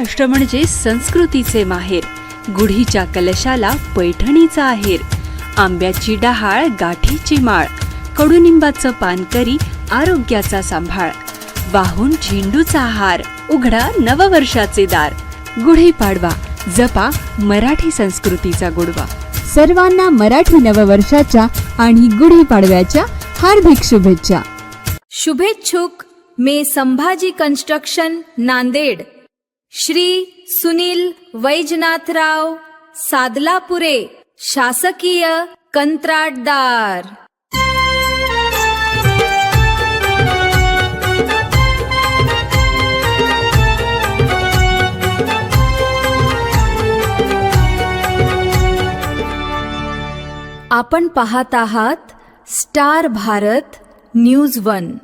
महाराष्ट्र म्हणजे संस्कृतीचे माहेर, गुढीच्या कलशाला पैठणीचा आहेर, आंब्याची डहाळ गाठीची माळ, कडुनिंबाचं पानकरी आरोग्याचा सांभाळ, वाहून झेंडूचा हार उघडा नववर्षाचे दार. गुढीपाडवा जपा मराठी संस्कृतीचा गोडवा. सर्वांना मराठी नववर्षाच्या आणि गुढीपाडव्याच्या हार्दिक शुभेच्छा. शुभेच्छुक मे संभाजी कंस्ट्रक्शन नांदेड, श्री सुनील वैजनाथराव सादलापुरे, शासकीय कंत्राटदार. आपण पाहत आहात स्टार भारत न्यूज 1.